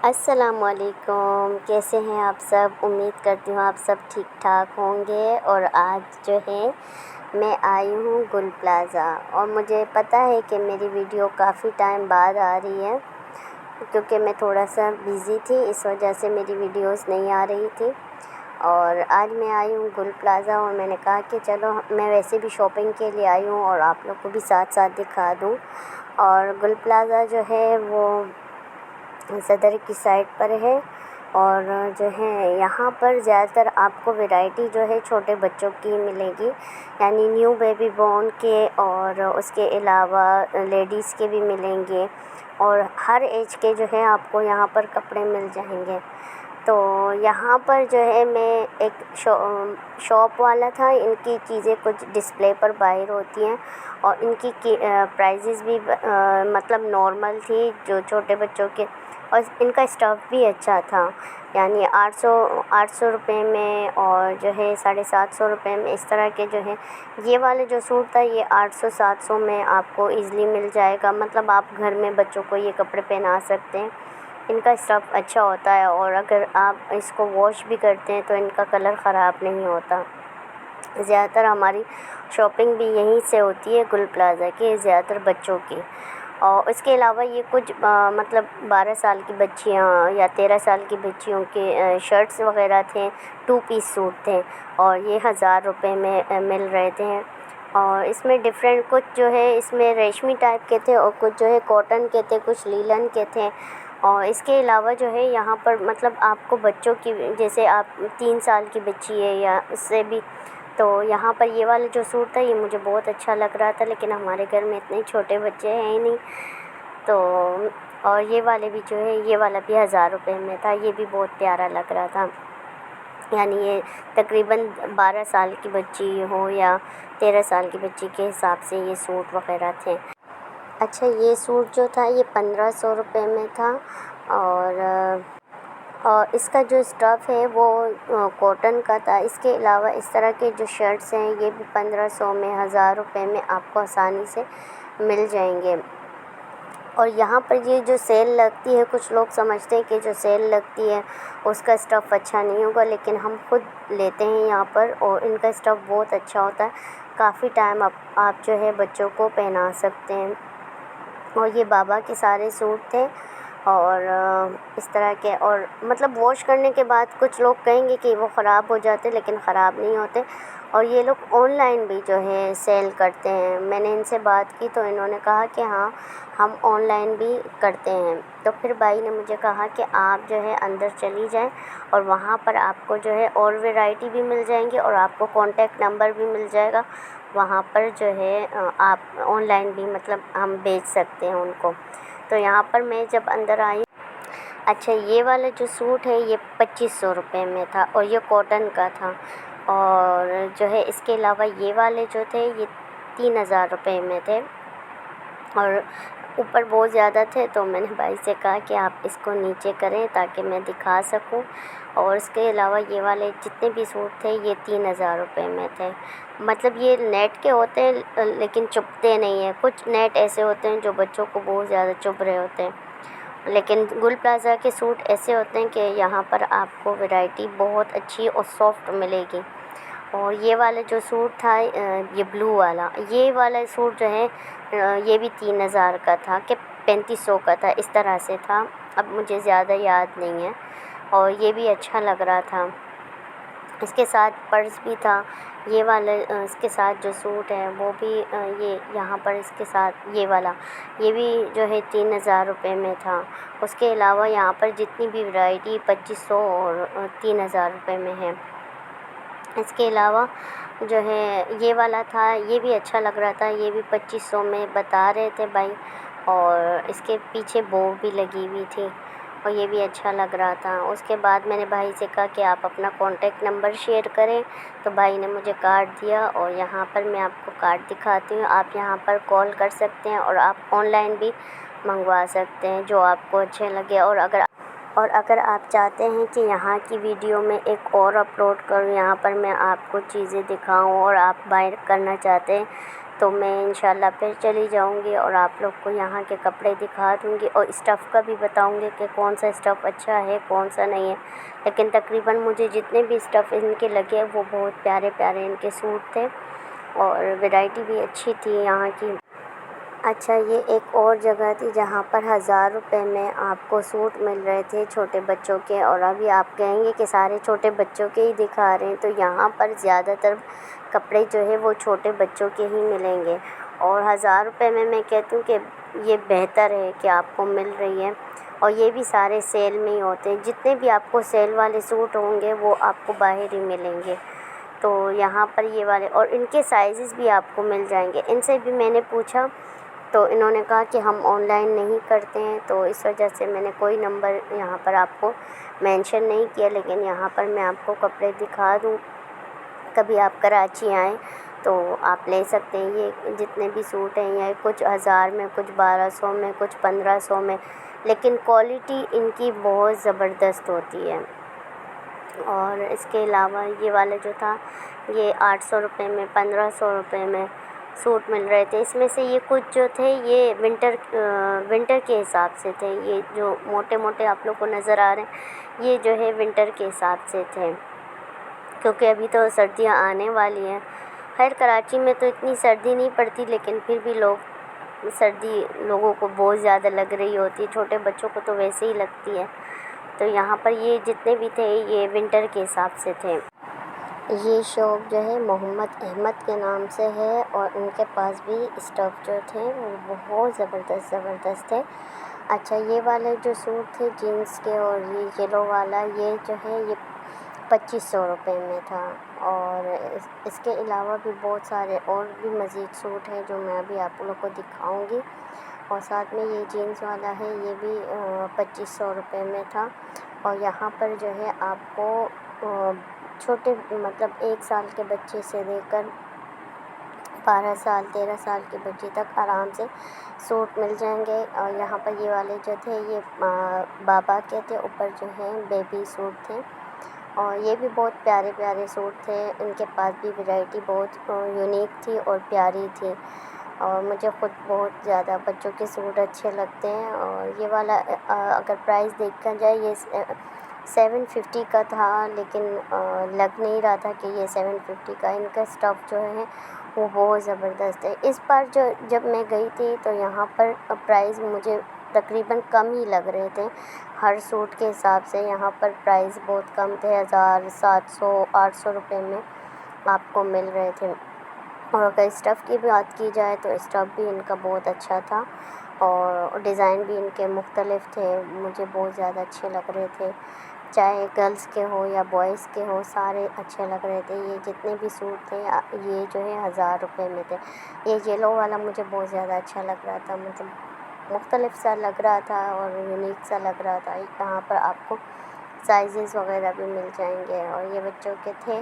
السلام علیکم، کیسے ہیں آپ سب؟ امید کرتی ہوں آپ سب ٹھیک ٹھاک ہوں گے۔ اور آج جو ہے میں آئی ہوں گل پلازا، اور مجھے پتہ ہے کہ میری ویڈیو کافی ٹائم بعد آ رہی ہے کیونکہ میں تھوڑا سا بیزی تھی، اس وجہ سے میری ویڈیوز نہیں آ رہی تھی۔ اور آج میں آئی ہوں گل پلازا، اور میں نے کہا کہ چلو میں ویسے بھی شاپنگ کے لیے آئی ہوں اور آپ لوگ کو بھی ساتھ ساتھ دکھا دوں۔ اور گل پلازا جو ہے وہ صدر کی سائٹ پر ہے، اور جو ہے یہاں پر زیادہ تر آپ کو ویرائٹی جو ہے چھوٹے بچوں کی ملے گی، یعنی نیو بیبی بورن کے، اور اس کے علاوہ لیڈیز کے بھی ملیں گے، اور ہر ایج کے جو ہے آپ کو یہاں پر کپڑے مل جائیں گے۔ تو یہاں پر جو ہے میں ایک شاپ والا تھا، ان کی چیزیں کچھ ڈسپلے پر باہر ہوتی ہیں، اور ان کی پرائزز بھی مطلب نارمل تھی جو چھوٹے بچوں کے، اور ان کا اسٹاف بھی اچھا تھا، یعنی 800 روپے میں، اور جو ہے 750 روپے میں، اس طرح کے جو ہے یہ والے جو سوٹ تھا یہ 800-700 میں آپ کو ایزلی مل جائے گا، مطلب آپ گھر میں بچوں کو یہ کپڑے پہنا سکتے ہیں۔ ان کا اسٹاف اچھا ہوتا ہے، اور اگر آپ اس کو واش بھی کرتے ہیں تو ان کا کلر خراب نہیں ہوتا۔ زیادہ تر ہماری شاپنگ بھی یہیں سے ہوتی ہے گل پلازا کی، زیادہ تر بچوں کی۔ اور اس کے علاوہ یہ کچھ مطلب 12 سال کی بچیاں یا 13 سال کی بچیوں کے شرٹس وغیرہ تھے، 2 پیس سوٹ تھے، اور یہ 1000 روپے میں مل رہے تھے۔ اور اس میں ڈفرینٹ کچھ جو ہے اس میں ریشمی ٹائپ کے تھے، اور کچھ جو ہے کاٹن کے تھے، کچھ لیلن کے تھے۔ اور اس کے علاوہ جو ہے یہاں پر مطلب آپ کو بچوں کی، جیسے آپ 3 سال کی بچی ہے یا اس سے بھی، تو یہاں پر یہ والا جو سوٹ تھا یہ مجھے بہت اچھا لگ رہا تھا، لیکن ہمارے گھر میں اتنے چھوٹے بچے ہیں ہی نہیں، تو اور یہ والے بھی جو ہے یہ والا بھی 1000 روپے میں تھا، یہ بھی بہت پیارا لگ رہا تھا، یعنی یہ تقریباً 12 سال کی بچی ہو یا 13 سال کی بچی کے حساب سے یہ سوٹ وغیرہ تھے۔ اچھا، یہ سوٹ جو تھا یہ 1500 روپے میں تھا، اور اس کا جو اسٹف ہے وہ کاٹن کا تھا۔ اس کے علاوہ اس طرح کے جو شرٹس ہیں یہ بھی 1500 میں، 1000 روپے میں آپ کو آسانی سے مل جائیں گے۔ اور یہاں پر یہ جو سیل لگتی ہے، کچھ لوگ سمجھتے ہیں کہ جو سیل لگتی ہے اس کا اسٹف اچھا نہیں ہوگا، لیکن ہم خود لیتے ہیں یہاں پر، اور ان کا اسٹف بہت اچھا ہوتا ہے، کافی ٹائم آپ جو ہے بچوں کو پہنا سکتے ہیں۔ اور یہ بابا کے سارے سوٹ تھے، اور اس طرح کے، اور مطلب واش کرنے کے بعد کچھ لوگ کہیں گے کہ وہ خراب ہو جاتے، لیکن خراب نہیں ہوتے۔ اور یہ لوگ آن لائن بھی جو ہے سیل کرتے ہیں، میں نے ان سے بات کی تو انہوں نے کہا کہ ہاں ہم آن لائن بھی کرتے ہیں۔ تو پھر بھائی نے مجھے کہا کہ آپ جو ہے اندر چلی جائیں، اور وہاں پر آپ کو جو ہے اور ویرائٹی بھی مل جائیں گی، اور آپ کو کانٹیکٹ نمبر بھی مل جائے گا، وہاں پر جو ہے آپ آن لائن بھی مطلب ہم بیچ سکتے ہیں ان کو۔ تو یہاں پر میں جب اندر آئی، اچھا یہ والا جو سوٹ ہے یہ 2500 روپے میں تھا، اور یہ کاٹن کا تھا، اور جو ہے اس کے علاوہ یہ والے جو تھے یہ 3000 روپے میں تھے، اور اوپر بہت زیادہ تھے، تو میں نے بھائی سے کہا کہ آپ اس کو نیچے کریں تاکہ میں دکھا سکوں۔ اور اس کے علاوہ یہ والے جتنے بھی سوٹ تھے یہ 3000 روپے میں تھے، مطلب یہ نیٹ کے ہوتے ہیں لیکن چبھتے نہیں ہیں، کچھ نیٹ ایسے ہوتے ہیں جو بچوں کو بہت زیادہ چبھ رہے ہوتے ہیں، لیکن گل پلازا کے سوٹ ایسے ہوتے ہیں کہ یہاں پر آپ کو ویرائٹی بہت اچھی اور سافٹ ملے گی۔ اور یہ والا جو سوٹ تھا یہ بلو والا، یہ والا سوٹ جو ہے یہ بھی 3000 کا تھا کہ 3500 کا تھا، اس طرح سے تھا، اب مجھے زیادہ یاد نہیں ہے، اور یہ بھی اچھا لگ رہا تھا۔ اس کے ساتھ پرس بھی تھا، یہ والا اس کے ساتھ جو سوٹ ہے وہ بھی یہ یہاں پر اس کے ساتھ یہ والا یہ بھی جو ہے 3000 روپے میں تھا۔ اس کے علاوہ یہاں پر جتنی بھی ویرائٹی 2500 اور 3000 روپے میں ہے۔ اس کے علاوہ جو ہے یہ والا تھا، یہ بھی اچھا لگ رہا تھا، یہ بھی 2500 میں بتا رہے تھے بھائی، اور اس کے پیچھے بو بھی لگی ہوئی تھی، اور یہ بھی اچھا لگ رہا تھا۔ اس کے بعد میں نے بھائی سے کہا کہ آپ اپنا کانٹیکٹ نمبر شیئر کریں، تو بھائی نے مجھے کارڈ دیا، اور یہاں پر میں آپ کو کارڈ دکھاتی ہوں، آپ یہاں پر کال کر سکتے ہیں، اور آپ آن لائن بھی منگوا سکتے ہیں جو آپ کو اچھے لگے۔ اور اگر آپ چاہتے ہیں کہ یہاں کی ویڈیو میں ایک اور اپلوڈ کروں، یہاں پر میں آپ کو چیزیں دکھاؤں، اور آپ بائی کرنا چاہتے ہیں تو میں انشاءاللہ پھر چلی جاؤں گی اور آپ لوگ کو یہاں کے کپڑے دکھا دوں گی اور اسٹف کا بھی بتاؤں گی کہ کون سا اسٹف اچھا ہے کون سا نہیں ہے. لیکن تقریباً مجھے جتنے بھی اسٹف ان کے لگے وہ بہت پیارے پیارے ان کے سوٹ تھے اور ورائٹی بھی اچھی تھی یہاں کی. اچھا، یہ ایک اور جگہ تھی جہاں پر 1000 روپے میں آپ کو سوٹ مل رہے تھے چھوٹے بچوں کے. اور ابھی آپ کہیں گے کہ سارے چھوٹے بچوں کے ہی دکھا رہے ہیں، تو یہاں پر زیادہ تر کپڑے جو ہے وہ چھوٹے بچوں کے ہی ملیں گے. اور 1000 روپے میں کہتی ہوں کہ یہ بہتر ہے کہ آپ کو مل رہی ہے. اور یہ بھی سارے سیل میں ہی ہوتے ہیں، جتنے بھی آپ کو سیل والے سوٹ ہوں گے وہ آپ کو باہر ہی ملیں گے. تو یہاں پر یہ والے اور ان کے سائزز بھی آپ کو مل جائیں گے. ان سے بھی میں نے پوچھا تو انہوں نے کہا کہ ہم آن لائن نہیں کرتے ہیں، تو اس وجہ سے میں نے کوئی نمبر یہاں پر آپ کو مینشن نہیں کیا. لیکن یہاں پر میں آپ کو کپڑے دکھا دوں، کبھی آپ کراچی آئیں تو آپ لے سکتے ہیں. یہ جتنے بھی سوٹ ہیں یہ کچھ 1000 میں، کچھ 1200 میں، کچھ 1500 میں، لیکن کوالٹی ان کی بہت زبردست ہوتی ہے. اور اس کے علاوہ یہ والا جو تھا یہ 800 روپے میں، 1500 روپے میں سوٹ مل رہے تھے. اس میں سے یہ کچھ جو تھے یہ ونٹر کے حساب سے تھے. یہ جو موٹے موٹے آپ لوگ کو نظر آ رہے ہیں یہ جو ہے ونٹر کے حساب سے تھے، کیونکہ ابھی تو سردیاں آنے والی ہیں. خیر کراچی میں تو اتنی سردی نہیں پڑتی، لیکن پھر بھی سردی لوگوں کو بہت زیادہ لگ رہی ہوتی ہے، چھوٹے بچوں کو تو ویسے ہی لگتی ہے. تو یہاں پر یہ جتنے بھی تھے یہ ونٹر کے حساب سے تھے. یہ شاپ جو ہے محمد احمد کے نام سے ہے اور ان کے پاس بھی اسٹف جو تھے وہ بہت زبردست تھے. اچھا، یہ والے جو سوٹ تھے جینس کے اور یہ یلو والا یہ جو ہے یہ 2500 روپے میں تھا. اور اس کے علاوہ بھی بہت سارے اور بھی مزید سوٹ ہیں جو میں ابھی آپ لوگ کو دکھاؤں گی. اور ساتھ میں یہ جینس والا ہے یہ بھی 2500 روپے میں تھا. اور یہاں پر جو ہے آپ کو چھوٹے مطلب 1 سال کے بچے سے لے کر 12 سال 13 سال کے بچے تک آرام سے سوٹ مل جائیں گے. اور یہاں پر یہ والے جو تھے یہ بابا کے تھے، اوپر جو ہے بیبی سوٹ تھے. اور یہ بھی بہت پیارے پیارے سوٹ تھے. ان کے پاس بھی ورائٹی بہت یونیک تھی اور پیاری تھی. اور مجھے خود بہت زیادہ بچوں کے سوٹ اچھے لگتے ہیں. اور یہ والا اگر پرائس دیکھا جائے یہ 750 کا تھا، لیکن لگ نہیں رہا تھا کہ یہ 750 کا. ان کا اسٹف جو ہے وہ بہت زبردست ہے. اس بار جب میں گئی تھی تو یہاں پر پرائس مجھے تقریباً کم ہی لگ رہے تھے. ہر سوٹ کے حساب سے یہاں پر پرائس بہت کم تھے، 1000 700 800 روپے میں آپ کو مل رہے تھے. اور اگر اسٹف کی بات کی جائے تو اسٹف بھی ان کا بہت اچھا تھا اور ڈیزائن بھی ان کے مختلف تھے، مجھے بہت زیادہ اچھے لگ رہے تھے. چاہے گرلس کے ہو یا بوائز کے ہو سارے اچھے لگ رہے تھے. یہ جتنے بھی سوٹ تھے یہ جو ہے 1000 روپے میں تھے. یہ یلو والا مجھے بہت زیادہ اچھا لگ رہا تھا، مطلب مختلف سا لگ رہا تھا اور یونیک سا لگ رہا تھا. یہاں پر آپ کو سائزز وغیرہ بھی مل جائیں گے. اور یہ بچوں کے تھے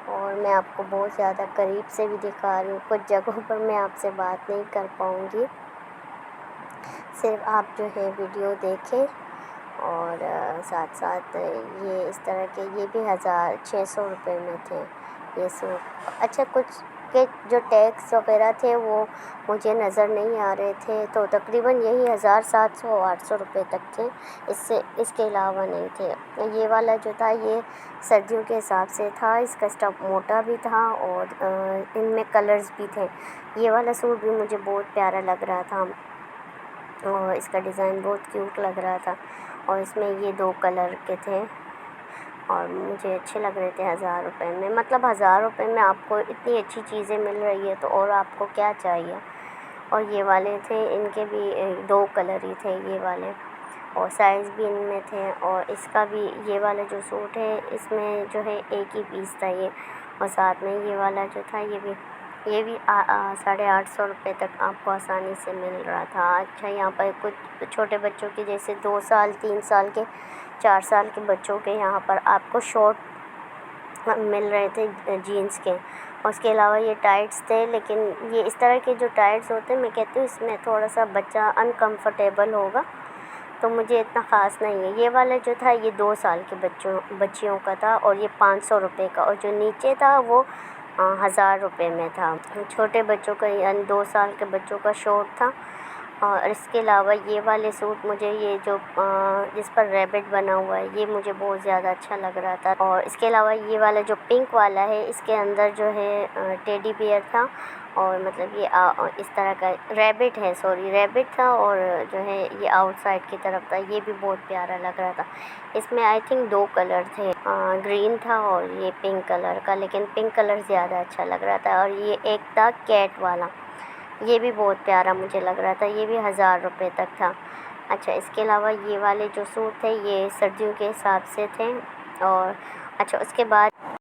اور میں آپ کو بہت زیادہ قریب سے بھی دکھا رہی ہوں. کچھ جگہوں پر میں آپ سے بات نہیں کر پاؤں گی، صرف آپ جو ہے ویڈیو دیکھیں. اور ساتھ ساتھ یہ اس طرح کے یہ بھی 1600 روپے میں تھے یہ سوٹ. اچھا، کچھ کے جو ٹیگس وغیرہ تھے وہ مجھے نظر نہیں آ رہے تھے، تو تقریباً یہی 1700 800 روپے تک تھے، اس کے علاوہ نہیں تھے. یہ والا جو تھا یہ سردیوں کے حساب سے تھا. اس کا اسٹف موٹا بھی تھا اور ان میں کلرز بھی تھے. یہ والا سوٹ بھی مجھے بہت پیارا لگ رہا تھا اور اس کا ڈیزائن بہت کیوٹ لگ رہا تھا. اور اس میں یہ 2 کلر کے تھے اور مجھے اچھے لگ رہے تھے 1000 روپے میں. مطلب 1000 روپے میں آپ کو اتنی اچھی چیزیں مل رہی ہے تو اور آپ کو کیا چاہیے. اور یہ والے تھے، ان کے بھی 2 کلر ہی تھے یہ والے اور سائز بھی ان میں تھے. اور اس کا بھی یہ والا جو سوٹ ہے اس میں جو ہے ایک ہی پیس تھا یہ. اور ساتھ میں یہ والا جو تھا یہ بھی 850 روپے تک آپ کو آسانی سے مل رہا تھا. اچھا، یہاں پر کچھ چھوٹے بچوں کے جیسے 2 سال 3 سال کے 4 سال کے بچوں کے یہاں پر آپ کو شارٹ مل رہے تھے جینس کے. اور اس کے علاوہ یہ ٹائٹس تھے، لیکن یہ اس طرح کے جو ٹائٹس ہوتے ہیں میں کہتی ہوں اس میں تھوڑا سا بچہ انکمفرٹیبل ہوگا، تو مجھے اتنا خاص نہیں ہے. یہ والا جو تھا یہ 2 سال کے بچیوں کا تھا اور یہ 500 روپے کا. اور جو نیچے تھا وہ 1000 روپے میں تھا. چھوٹے بچوں کا یعنی 2 سال کے بچوں کا شارٹ تھا. اور اس کے علاوہ یہ والے سوٹ مجھے یہ جو جس پر ریبٹ بنا ہوا ہے یہ مجھے بہت زیادہ اچھا لگ رہا تھا. اور اس کے علاوہ یہ والا جو پنک والا ہے اس کے اندر جو ہے ٹیڈی بیئر تھا، اور مطلب یہ اس طرح کا ریبٹ ہے، ریبٹ تھا، اور جو ہے یہ آؤٹ سائڈ کی طرف تھا. یہ بھی بہت پیارا لگ رہا تھا. اس میں آئی تھنک 2 کلر تھے، گرین تھا اور یہ پنک کلر کا، لیکن پنک کلر زیادہ اچھا لگ رہا تھا. اور یہ ایک تھا کیٹ والا، یہ بھی بہت پیارا مجھے لگ رہا تھا. یہ بھی 1000 روپے تک تھا. اچھا اس کے علاوہ یہ والے جو سوٹ تھے یہ سردیوں کے حساب سے تھے. اور اچھا اس کے بعد